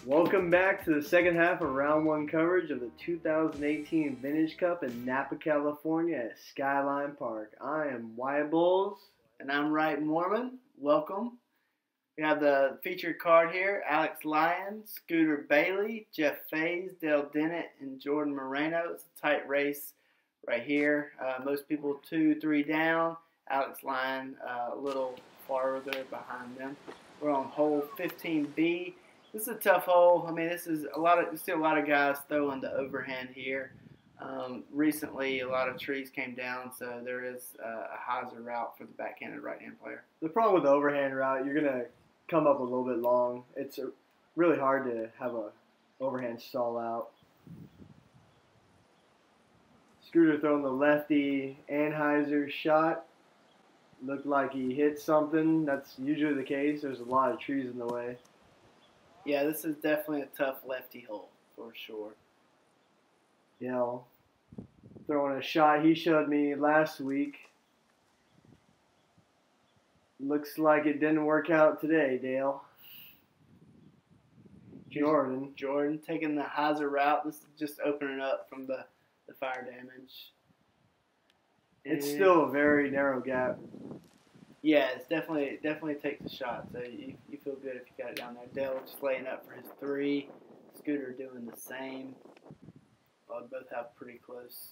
Welcome back to the second half of round one coverage of the 2018 Vintage Cup in Napa, California at Skyline Park. I am Wyatt Bowles. And I'm Wright Morman. Welcome. We have the featured card here: Alex Lyon, Scooter Bailey, Jeff Faes, Dale Dennett, and Jordan Moirano. It's a tight race right here. Most people 2-3 down. Alex Lyon a little farther behind them. We're on hole 15B. This is a tough hole. I mean, this is still a lot of guys throwing the overhand here. Recently, a lot of trees came down, so there is a hyzer route for the backhanded right-hand player. The problem with the overhand route, you're going to come up a little bit long. It's really hard to have a overhand stall out. Scooter throwing the lefty Anheuser shot. Looked like he hit something. That's usually the case. There's a lot of trees in the way. Yeah, this is definitely a tough lefty hole for sure. Dale throwing a shot he showed me last week. Looks like it didn't work out today, Dale. Jordan taking the hyzer route. This is just opening up from the fire damage. It's still a very narrow gap. Yeah, it's definitely takes a shot. So you feel good if you got it down there. Dale just laying up for his 3. Scooter doing the same. Both have pretty close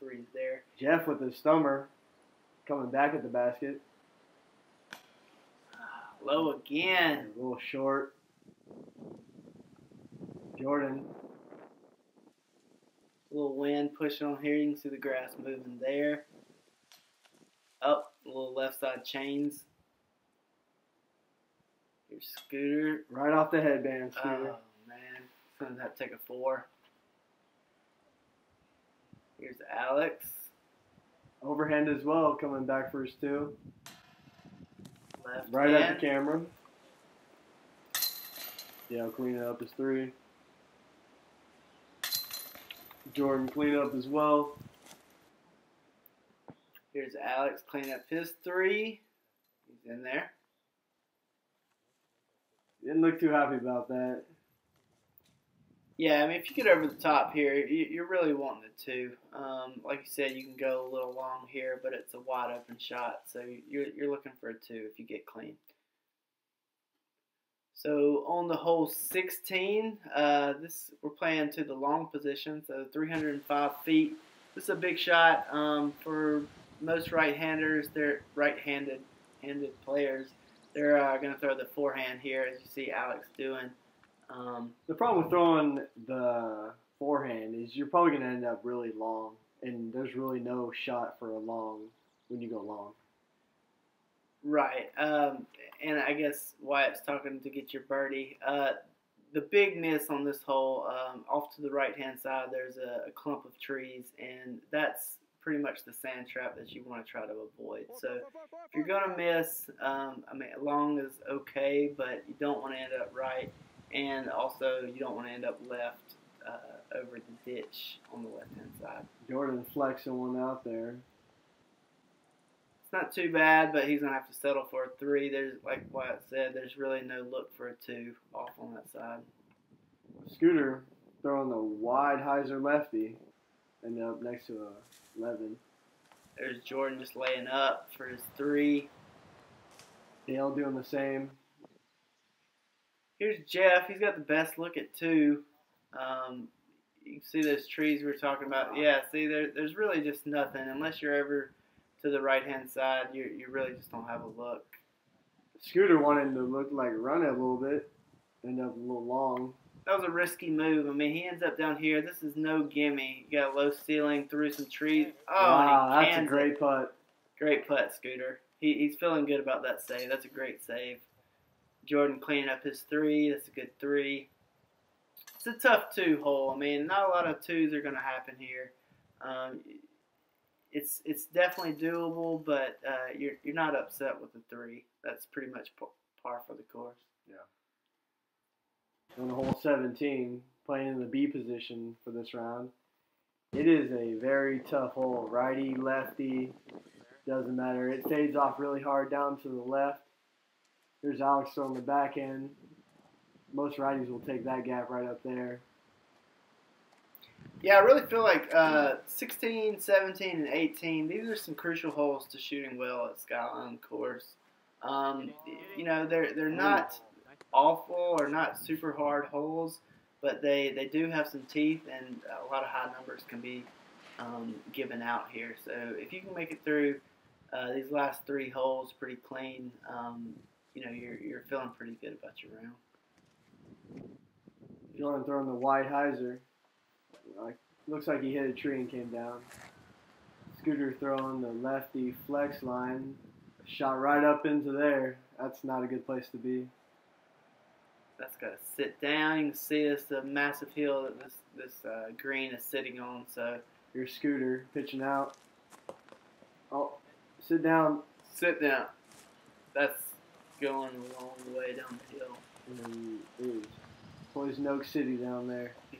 3s there. Jeff with his stummer coming back at the basket. Low again. A little short. Jordan. A little wind pushing on here. You can see the grass moving there. Up, a little left side chains. Here's Scooter. Right off the headband, Scooter. Oh, man. He's going to have to take a 4. Here's Alex. Overhand as well, coming back for his 2. Left right hand. at the camera. Yeah, cleaning up his 3. Jordan clean up as well. Here's Alex cleaning up his 3. He's in there. Didn't look too happy about that. Yeah, I mean, if you get over the top here, you're really wanting a 2. Like you said, you can go a little long here, but it's a wide open shot, so you're looking for a 2 if you get clean. So on the hole 16, we're playing to the long position, so 305 feet. This is a big shot for most right-handers. They're right-handed players. They're going to throw the forehand here, as you see Alex doing. The problem with throwing the forehand is you're probably going to end up really long, and there's really no shot for a long when you go long. Right, and I guess Wyatt's talking to get your birdie. The big miss on this hole, off to the right-hand side, there's a clump of trees, and that's pretty much the sand trap that you want to try to avoid. So if you're going to miss, I mean, long is okay, but you don't want to end up right, and also you don't want to end up left over the ditch on the left-hand side. Jordan flexing one out there. It's not too bad, but he's going to have to settle for a 3. There's, like Wyatt said, there's really no look for a 2 off on that side. Scooter throwing the wide hyzer lefty, and up next to a 11. There's Jordan just laying up for his 3. Dale doing the same. Here's Jeff. He's got the best look at 2. You can see those trees we were talking about. Yeah, see, there's really just nothing. Unless you're over to the right-hand side, you really just don't have a look. Scooter wanted to look like run it a little bit. End up a little long. That was a risky move. I mean, he ends up down here. This is no gimme. You got a low ceiling, through some trees. Oh, wow, and he that's a great putt. Great putt, Scooter. He's feeling good about that save. That's a great save. Jordan cleaning up his 3. That's a good 3. It's a tough 2 hole. I mean, not a lot of 2s are going to happen here. Um, it's definitely doable, but you're not upset with the 3. That's pretty much par for the course. Yeah. On hole 17, playing in the B position for this round, it is a very tough hole. Righty, lefty, doesn't matter. It fades off really hard down to the left. There's Alex throwing the back end. Most righties will take that gap right up there. Yeah, I really feel like 16, 17, and 18, these are some crucial holes to shooting well at Skyline course. You know, they're not awful or not super hard holes, but they do have some teeth, and a lot of high numbers can be given out here. So if you can make it through these last 3 holes pretty clean, you know, you're feeling pretty good about your round. Jordan throwing the wide hyzer. Looks like he hit a tree and came down. Scooter throwing the lefty flex line. Shot right up into there. That's not a good place to be. That's got to sit down. You can see it's a massive hill that this green is sitting on. So Your Scooter pitching out. Oh, sit down. Sit down. That's going a long way down the hill. And it is Poison Oak City down there. Yeah.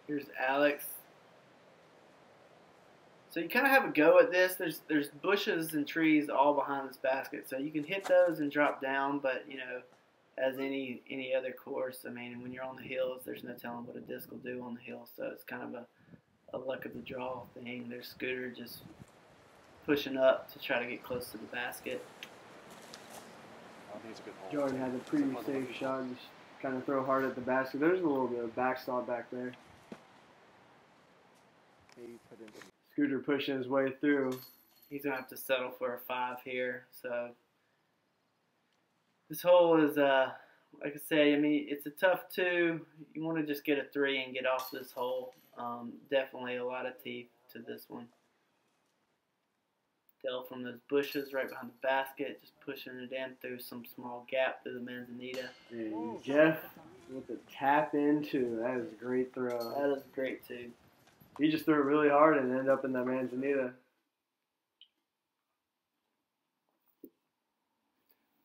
Here's Alex. So you kind of have a go at this. There's bushes and trees all behind this basket, so you can hit those and drop down. But you know, as any other course, I mean, when you're on the hills, there's no telling what a disc will do on the hill. So it's kind of a luck of the draw thing. There's Scooter just pushing up to try to get close to the basket. Jordan had a pretty safe shot. Just kind of throw hard at the basket. There's a little bit of backstop back there. Scooter pushing his way through. He's going to have to settle for a 5 here. So this hole is, like I say, I mean, it's a tough 2. You want to just get a 3 and get off this hole. Definitely a lot of teeth to this one. Dell from those bushes right behind the basket, just pushing it in through some small gap through the manzanita. And Jeff with the tap in too. That is a great throw. That is great too. He just threw it really hard and ended up in that manzanita.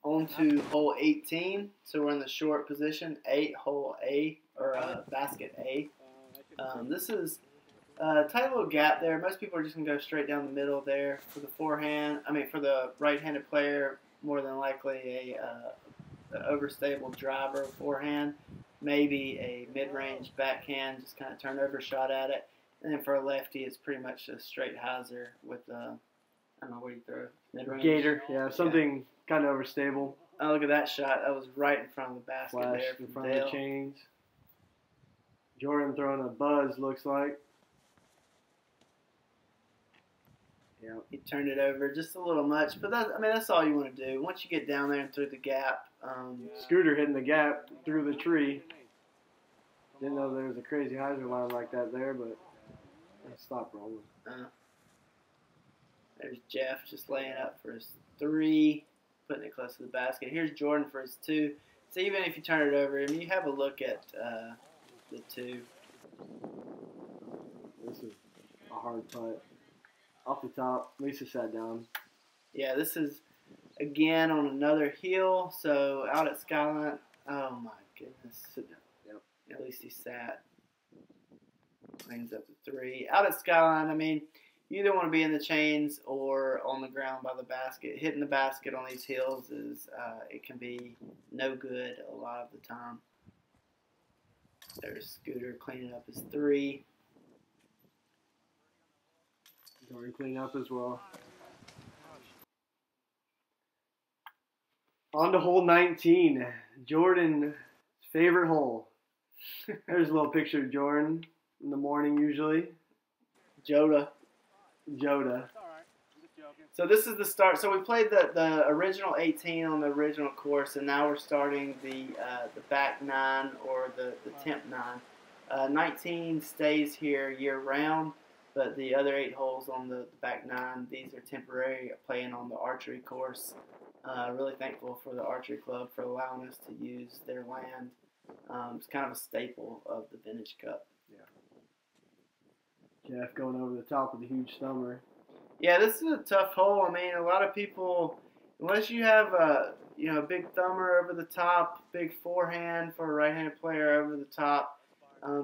On to hole 18. So we're in the short position, 8 hole A, or basket A. This is a tight little gap there. Most people are just going to go straight down the middle there. For the forehand, I mean for the right-handed player, more than likely a overstable driver forehand. Maybe a mid-range backhand, just kind of turnover shot at it. And then for a lefty, it's pretty much a straight hyzer with, I don't know, what do you throw? Mid-range? Gator, yeah, something kind of overstable. Oh, look at that shot. That was right in front of the basket Flash there. in front of the chains. Jordan throwing a buzz, looks like. Yeah. He turned it over just a little much, but that's all you want to do. Once you get down there and through the gap. Scooter hitting the gap through the tree. Didn't know there was a crazy hyzer line like that there, but it stopped rolling. There's Jeff just laying up for his 3, putting it close to the basket. Here's Jordan for his 2. So even if you turn it over, I mean, you have a look at the 2. This is a hard putt. Off the top, Lisa sat down. Yeah, this is, again, on another hill. So out at Skyline, oh my goodness. Sit down. Yep. At least he sat. Cleans up to 3. Out at Skyline, I mean, you either want to be in the chains or on the ground by the basket. Hitting the basket on these hills is, it can be no good a lot of the time. There's Scooter cleaning up his 3. Jordan clean up as well. On to hole 19. Jordan's favorite hole. There's a little picture of Jordan in the morning usually. Joda. So this is the start. So we played the original 18 on the original course, and now we're starting the back 9 or the temp 9. 19 stays here year round, but the other 8 holes on the back 9, these are temporary, playing on the archery course. Really thankful for the archery club for allowing us to use their land It's kind of a staple of the Vintage Cup. Jeff going over the top of the huge thumber. Yeah, this is a tough hole. I mean, a lot of people, unless you have a big thumber over the top, big forehand for a right-handed player over the top,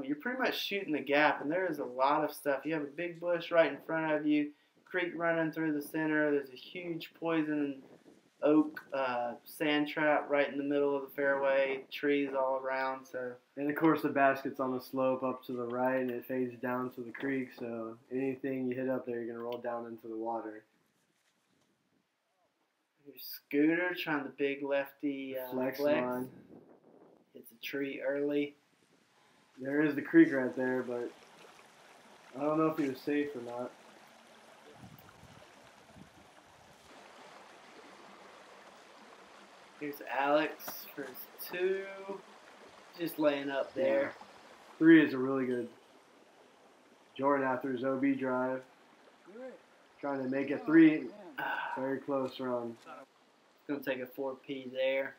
you're pretty much shooting the gap, and there is a lot of stuff. You have a big bush right in front of you, creek running through the center. There's a huge poison oak sand trap right in the middle of the fairway, trees all around. So, and of course the basket's on the slope up to the right, and it fades down to the creek. So anything you hit up there, you're gonna roll down into the water. Here's Scooter trying the big lefty flex. Hits a tree early. There is the creek right there, but I don't know if he was safe or not. Here's Alex for his 2. Just laying up there. 3 is a really good. Jordan after his OB drive. Trying to make it 3. Very close run. Going to take a 4P there.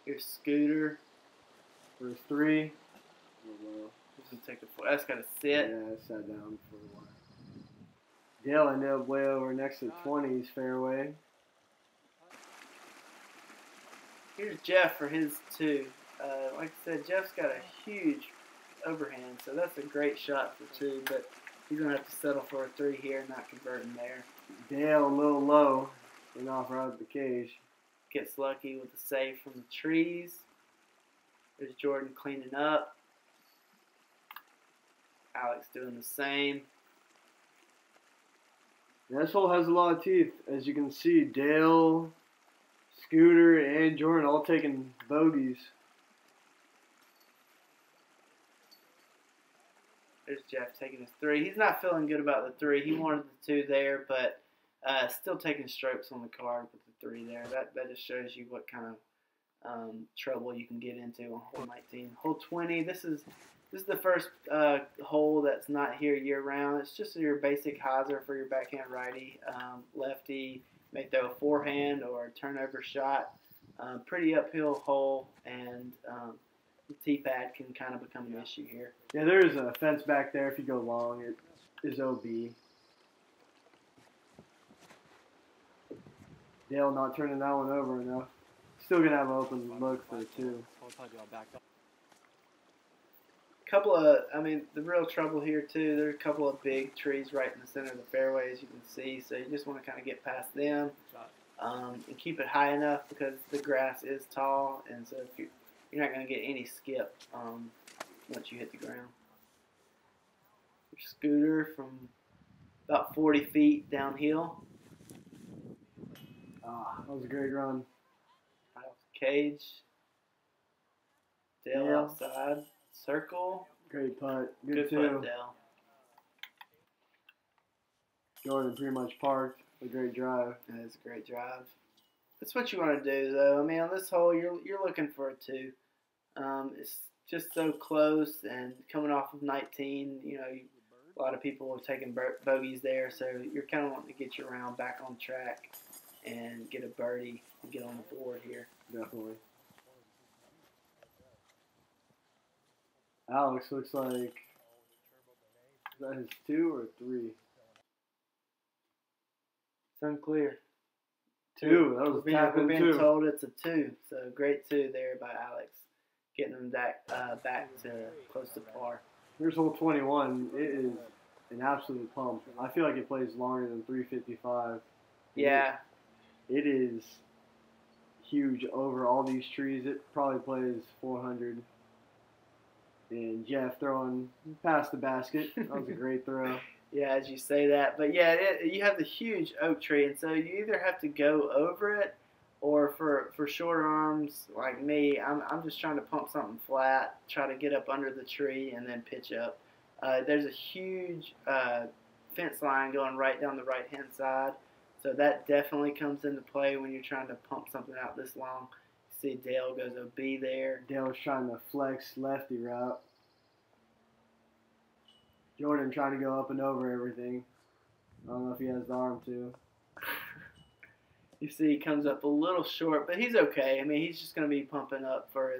Here's Scooter for his 3. He's going to take a 4. That's got to sit. Yeah, it sat down for a while. Dale ended up way over next to 20's fairway. Here's Jeff for his 2. Like I said, Jeff's got a huge overhand, so that's a great shot for 2, but he's going to have to settle for a 3 here, not converting there. Dale a little low, and off right at the cage. Gets lucky with the save from the trees. There's Jordan cleaning up. Alex doing the same. Yeah, this hole has a lot of teeth. As you can see, Dale, Scooter, and Jordan all taking bogeys. There's Jeff taking his 3. He's not feeling good about the 3. He wanted the 2 there, but still taking strokes on the card with the 3 there. That just shows you what kind of trouble you can get into on hole 19. Hole 20. This is the first hole that's not here year round. It's just your basic hyzer for your backhand righty. Lefty may throw a forehand or a turnover shot. Pretty uphill hole, and the tee pad can kind of become an issue here. Yeah, there is a fence back there if you go long. It is OB. Dale not turning that one over enough. Still going to have an open look for it, too. The real trouble here, too, there are a couple of big trees right in the center of the fairway, as you can see, so you just want to kind of get past them and keep it high enough because the grass is tall, and so if you're not going to get any skip once you hit the ground. Scooter from about 40 feet downhill. That was a great run. Out of the cage. Dale outside. Circle. Great putt. Good putt, Dale. Jordan pretty much parked. A great drive. That is a great drive. That's what you want to do, though. I mean, on this hole, you're looking for a 2. It's just so close, and coming off of 19, a lot of people are taking bogeys there, so you're kind of wanting to get your round back on track and get a birdie and get on the board here. Definitely. Alex looks like, is that his 2 or 3? It's unclear. 2. That was we're being told it's a 2. So great 2 there by Alex, getting them back to close to par. Here's hole 21. It is an absolute pump. I feel like it plays longer than 355. Yeah. It is huge over all these trees. It probably plays 400. And Jeff throwing past the basket. That was a great throw. Yeah, as you say that. But yeah, you have the huge oak tree, and so you either have to go over it, or for short arms like me, I'm just trying to pump something flat, try to get up under the tree, and then pitch up. There's a huge fence line going right down the right-hand side, so that definitely comes into play when you're trying to pump something out this long. You see Dale goes OB there. Dale's trying to flex lefty route. Jordan trying to go up and over everything. I don't know if he has the arm to. You see he comes up a little short, but he's okay. I mean, he's just going to be pumping up for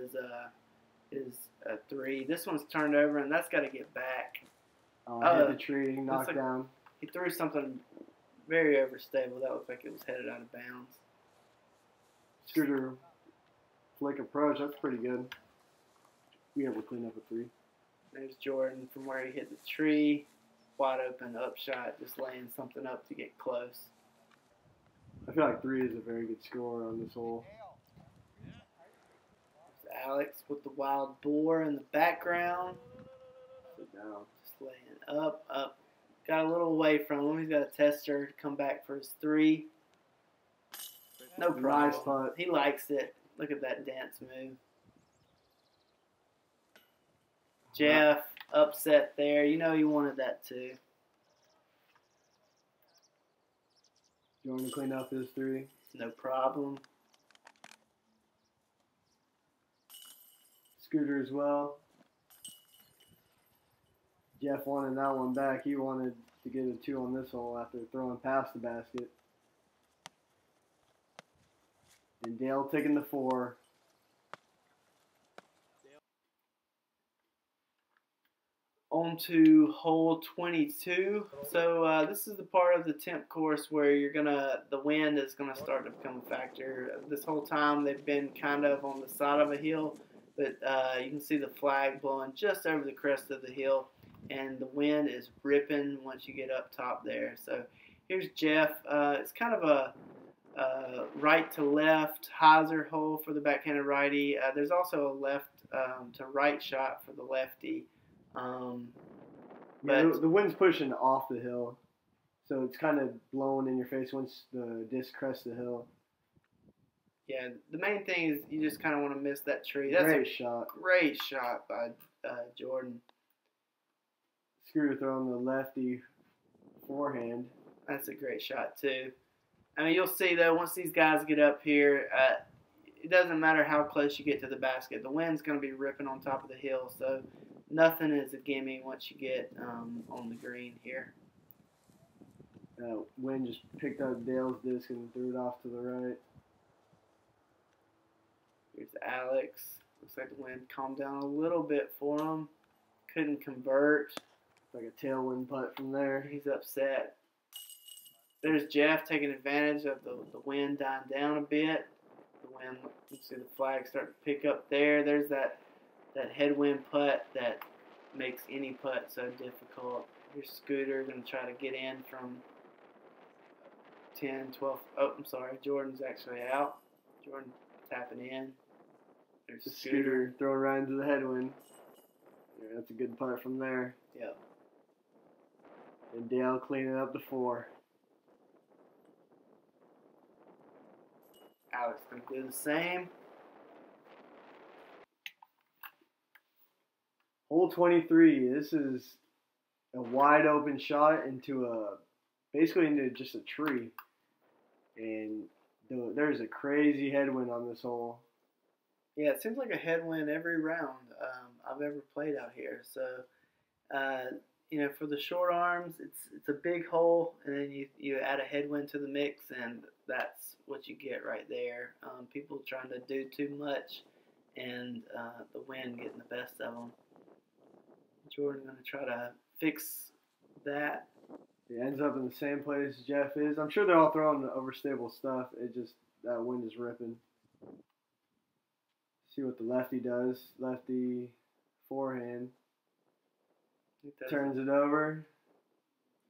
is a 3. This one's turned over, and that's got to get back. Hit the tree, knocked down. He threw something very overstable. That looked like it was headed out of bounds. Scooter flick approach. That's pretty good. Be able to clean up a 3. There's Jordan from where he hit the tree. Wide open up shot, just laying something up to get close. I feel like 3 is a very good score on this hole. There's Alex with the wild boar in the background. Sit down. Just laying up. Got a little away from him. He's got a tester to come back for his 3. No problem. Nice putt. He likes it. Look at that dance move. Jeff, upset there. You know you wanted that too. Jordan clean up his 3. No problem. Scooter as well. Jeff wanted that one back. He wanted to get a 2 on this hole after throwing past the basket. And Dale taking the 4. On to hole 22. So this is the part of the temp course where the wind is gonna start to become a factor. This whole time they've been kind of on the side of a hill, but you can see the flag blowing just over the crest of the hill, and the wind is ripping once you get up top there. So here's Jeff. It's kind of a right to left hyzer hole for the backhanded righty. There's also a left to right shot for the lefty. But the wind's pushing off the hill, so it's kind of blowing in your face once the disc crests the hill. Yeah, the main thing is you just kind of want to miss that tree. That's Great shot. Great shot by Jordan. Scooter throwing the lefty forehand. That's a great shot too. I mean, you'll see though, once these guys get up here, it doesn't matter how close you get to the basket. The wind's going to be ripping on top of the hill, so nothing is a gimme once you get on the green here. Wind just picked up Dale's disc and threw it off to the right. Here's Alex. Looks like the wind calmed down a little bit for him. Couldn't convert. Like a tailwind putt from there. He's upset. There's Jeff taking advantage of the wind dying down a bit. The wind, you can see the flag start to pick up there. There's that headwind putt that makes any putt so difficult. Here's Scooter going to try to get in from 10, 12. Oh, I'm sorry. Jordan's actually out. Jordan tapping in. There's Scooter throwing right into the headwind. Yeah, that's a good putt from there. Yep. And Dale cleaning up the 4. Alex going to do the same. Hole 23. This is a wide open shot basically into just a tree. And there's a crazy headwind on this hole. Yeah, it seems like a headwind every round I've ever played out here. So, for the short arms, it's a big hole, and then you add a headwind to the mix, and that's what you get right there. People trying to do too much, and the wind getting the best of them. Jordan going to try to fix that. He ends up in the same place Jeff is. I'm sure they're all throwing overstable stuff. That wind is ripping. See what the lefty does. Lefty forehand. Turns it over.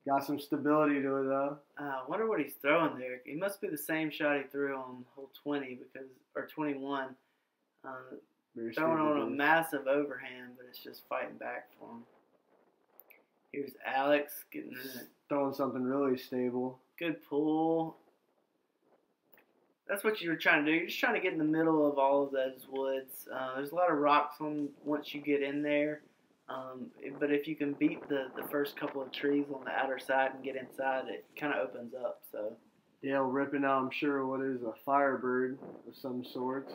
Got some stability to it though. I wonder what he's throwing there. It must be the same shot he threw on hole 20 or 21. Throwing on a massive overhand, but it's just fighting back for him. Here's Alex getting in it. Throwing something really stable. Good pull. That's what you were trying to do. You're just trying to get in the middle of all of those woods. There's a lot of rocks once you get in there. But if you can beat the first couple of trees on the outer side and get inside, it kind of opens up. So Dale ripping out, I'm sure, what is a Firebird of some sorts.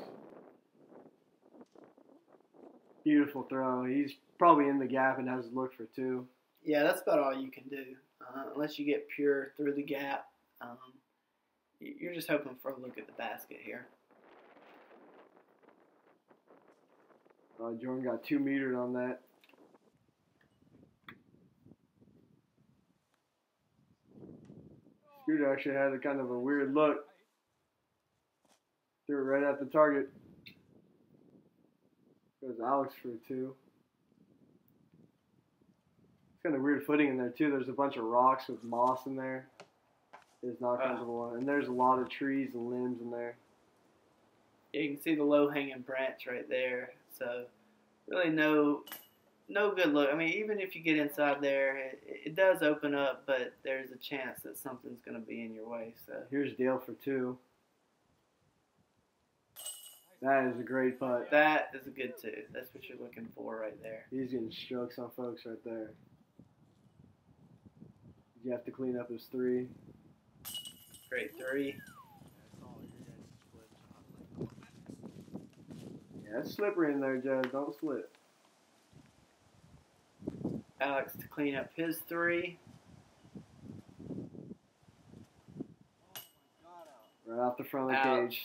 Beautiful throw. He's probably in the gap and has to look for 2. Yeah, that's about all you can do. Unless you get pure through the gap, you're just hoping for a look at the basket here. Jordan got 2 metered on that. Scooter actually had a kind of a weird look. Threw it right at the target. Goes Alex for 2. It's kind of weird footing in there too. There's a bunch of rocks with moss in there. It's not comfortable. And there's a lot of trees and limbs in there. Yeah, you can see the low-hanging branch right there. So really no good look. I mean, even if you get inside there, it does open up, but there's a chance that something's going to be in your way. So here's Dale for 2. That is a great putt. That is a good 2. That's what you're looking for right there. He's getting strokes on folks right there. You have to clean up his 3. Great 3. Yeah, it's slippery in there, Joe. Don't slip. Alex to clean up his 3. Right off the front of the cage.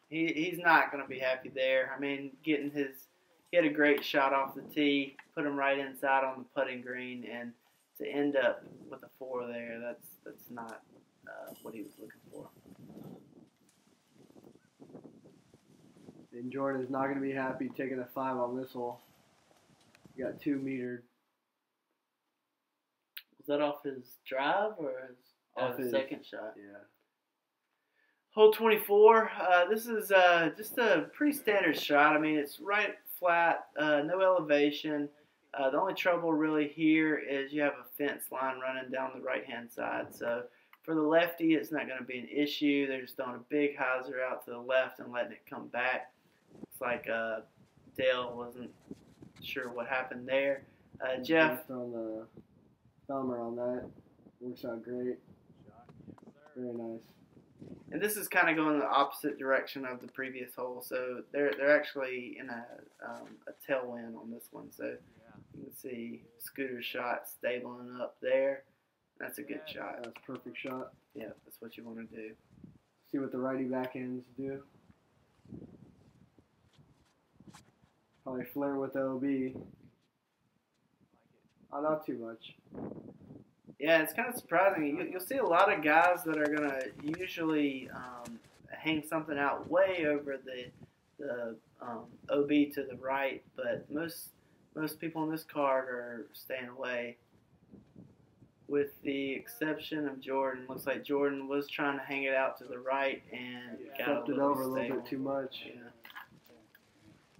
He's not going to be happy there. I mean, he had a great shot off the tee, put him right inside on the putting green, and to end up with a 4 there, that's not what he was looking for. And Jordan is not going to be happy taking a 5 on this hole. He got 2 metered. Was that off his drive or his second shot? Yeah. Hole 24. This is just a pretty standard shot. I mean, it's right flat, no elevation. The only trouble really here is you have a fence line running down the right-hand side. So for the lefty, it's not going to be an issue. They're just throwing a big hyzer out to the left and letting it come back. Looks like Dale wasn't sure what happened there. Jeff on the thumber on that. Works out great. Very nice. And this is kind of going the opposite direction of the previous hole, so they're actually in a tailwind on this one. So you can see Scooter's shot stabling up there. That's a good shot. That's a perfect shot. Yeah, that's what you want to do. See what the righty backhands do. Probably flirt with the OB. Oh, not too much. Yeah, it's kind of surprising. You'll see a lot of guys that are going to usually hang something out way over the OB to the right, but most people on this card are staying away, with the exception of Jordan. Looks like Jordan was trying to hang it out to the right and got it over a little bit too much. Yeah.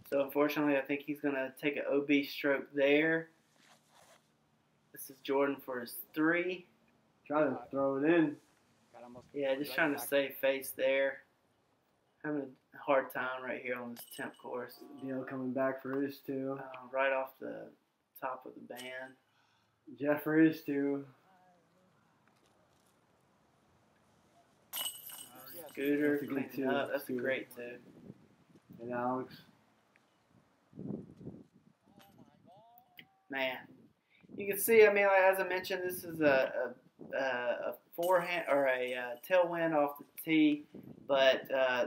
So unfortunately, I think he's going to take an OB stroke there. This is Jordan for his 3. Trying to throw it in. Yeah, just trying to save face there. Having a hard time right here on this temp course. Dale coming back for his 2. Right off the top of the band. Jeff for his 2. Scooter cleaning up. That's a great 2. And Alex. Man. You can see, I mean, as I mentioned, this is a forehand or a tailwind off the tee, but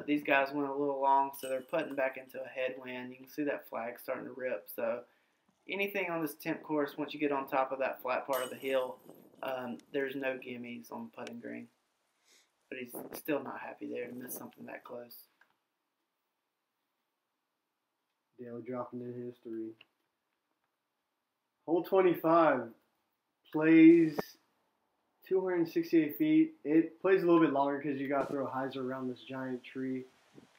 these guys went a little long, so they're putting back into a headwind. You can see that flag starting to rip. So anything on this temp course, once you get on top of that flat part of the hill, there's no gimmies on the putting green. But he's still not happy there to miss something that close. Dale dropping in his 3. Hole 25 plays 268 feet. It plays a little bit longer because you got to throw a hyzer around this giant tree.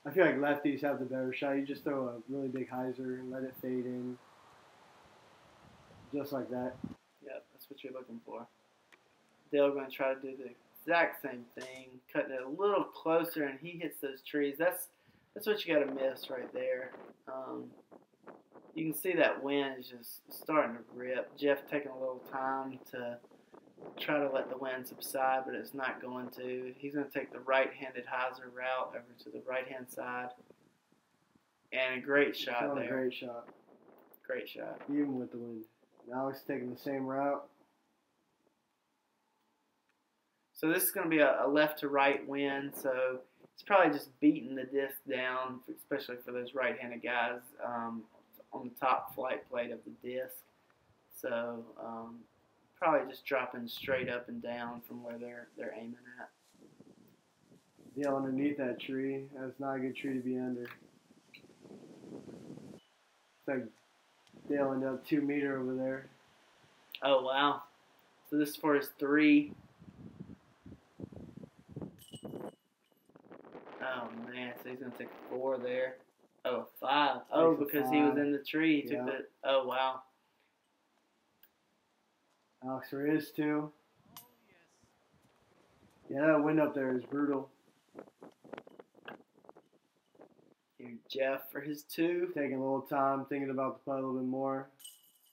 I feel like lefties have the better shot. You just throw a really big hyzer and let it fade in. Just like that. Yep, that's what you're looking for. Dale going to try to do the exact same thing, cutting it a little closer, and he hits those trees. That's what you got to miss right there. You can see that wind is just starting to rip. Jeff taking a little time to try to let the wind subside, but it's not going to. He's going to take the right-handed hyzer route over to the right-hand side. And a great shot there. Great shot. Great shot. Even with the wind. Alex taking the same route. So this is going to be a left to right wind, so it's probably just beating the disc down, especially for those right-handed guys, on the top flight plate of the disc. So probably just dropping straight up and down from where they're aiming at. Yeah, underneath that tree. That's not a good tree to be under. It's like Dale ended up 2 meter over there. Oh, wow. So this is for his 3. Oh, man. So he's going to take 4 there. Oh, 5. Oh, because he was in the tree. He took the... Oh, wow. Alex for his 2. Yeah, that wind up there is brutal. Here's Jeff for his 2. Taking a little time, thinking about the putt a little bit more.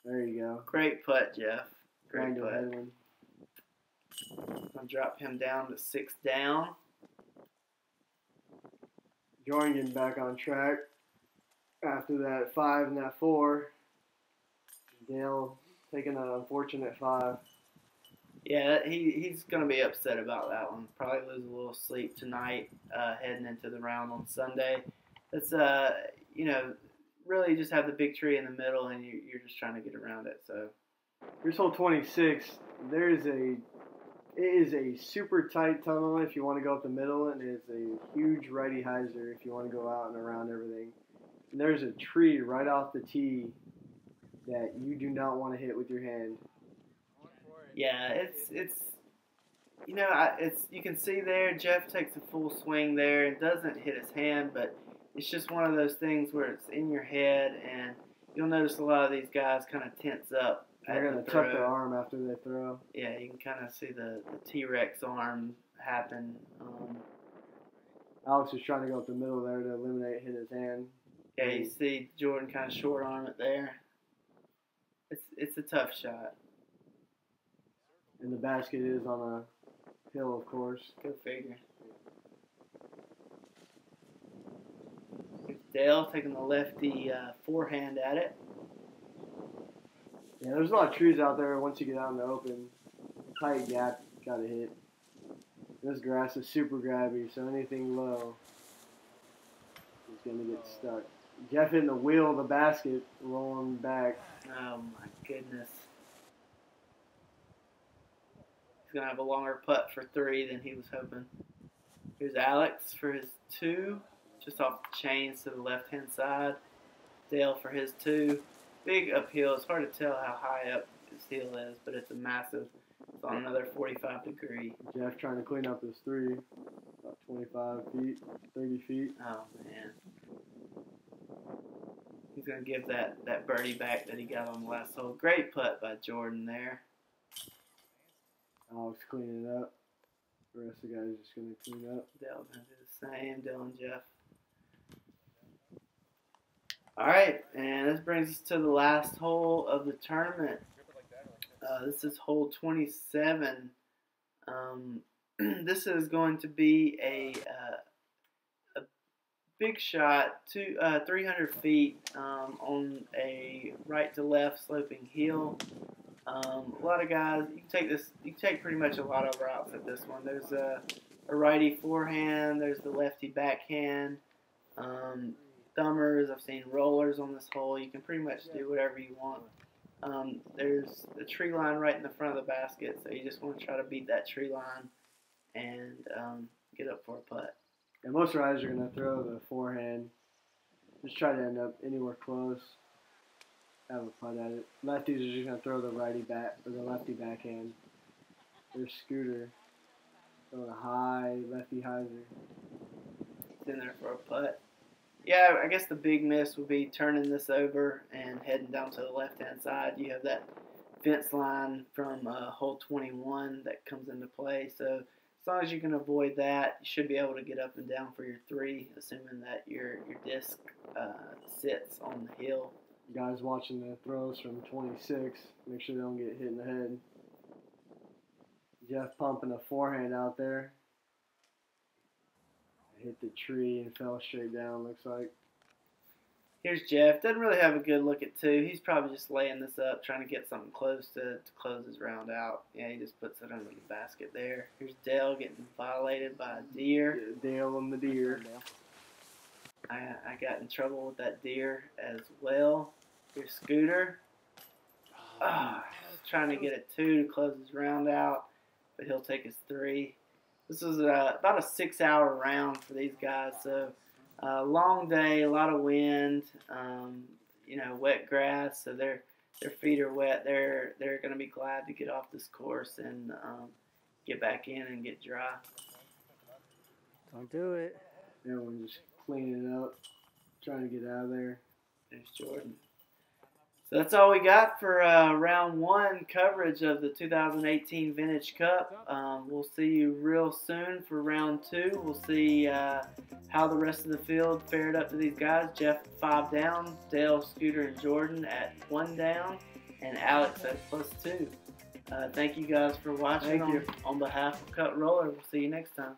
There you go. Great putt, Jeff. Great putt. Headwind. I'll drop him down to 6 down. Jordan getting back on track after that 5 and that 4. Dale taking an unfortunate 5. Yeah, he's going to be upset about that one. Probably lose a little sleep tonight heading into the round on Sunday. It's, you know, really just have the big tree in the middle and you're just trying to get around it. So here's hole 26. It is a super tight tunnel if you want to go up the middle, and it's a huge righty hyzer if you want to go out and around everything. And there's a tree right off the tee that you do not want to hit with your hand. Yeah, it's you know, you can see there Jeff takes a full swing there and doesn't hit his hand, but it's just one of those things where it's in your head, and you'll notice a lot of these guys kind of tense up. They're going to tuck their arm after they throw. Yeah, you can kind of see the T-Rex arm happen. Alex was trying to go up the middle there to eliminate hit his hand. Yeah, you see Jordan kind of short arm it there. It's a tough shot. And the basket is on a hill, of course. Go figure. Here's Dale taking the lefty forehand at it. Yeah, there's a lot of trees out there once you get out in the open. Tight gap, got to hit. This grass is super grabby, so anything low is going to get stuck. Jeff hitting the wheel of the basket, rolling back. Oh my goodness. He's going to have a longer putt for 3 than he was hoping. Here's Alex for his 2, just off the chains to the left-hand side. Dale for his 2. Big uphill. It's hard to tell how high up his hill is, but it's a massive. It's on another 45 degree. Jeff trying to clean up his 3. About 25 feet, 30 feet. Oh, man. He's going to give that birdie back that he got on the last hole. Great putt by Jordan there. Alex cleaning it up. The rest of the guys are just going to clean up. Dale's going to do the same. Dale and Jeff. All right, and this brings us to the last hole of the tournament. This is hole 27. This is going to be a big shot, 300 feet on a right to left sloping hill. A lot of guys, you can take pretty much a lot of routes at this one. There's a righty forehand, there's the lefty backhand. Thumbers, I've seen rollers on this hole. You can pretty much do whatever you want. There's the tree line right in the front of the basket, so you just want to try to beat that tree line and get up for a putt. And most riders are going to throw the forehand. Just try to end up anywhere close. Have a putt at it. Lefties are just going to throw the righty back or the lefty backhand. There's Scooter throwing a high lefty hyzer. It's in there for a putt. Yeah, I guess the big miss would be turning this over and heading down to the left-hand side. You have that fence line from hole 21 that comes into play. So as long as you can avoid that, you should be able to get up and down for your 3, assuming that your disc sits on the hill. Guys watching the throws from 26, make sure they don't get hit in the head. Jeff pumping a forehand out there. Hit the tree and fell straight down, looks like. Here's Jeff. Doesn't really have a good look at 2. He's probably just laying this up, trying to get something close to close his round out. Yeah, he just puts it under the basket there. Here's Dale getting violated by a deer. Dale and the deer. I got in trouble with that deer as well. Here's Scooter. Trying to get a 2 to close his round out, but he'll take his 3. This was about a 6-hour round for these guys, so long day, a lot of wind, wet grass, so their feet are wet. They're going to be glad to get off this course and get back in and get dry. Don't do it. Everyone just cleaning it up, trying to get out of there. There's Jordan. So that's all we got for round 1 coverage of the 2018 Vintage Cup. We'll see you real soon for round 2. We'll see how the rest of the field fared up to these guys. Jeff 5 down, Dale, Scooter, and Jordan at 1 down, and Alex at +2. Thank you guys for watching. Thank you. On behalf of Cut Roller, we'll see you next time.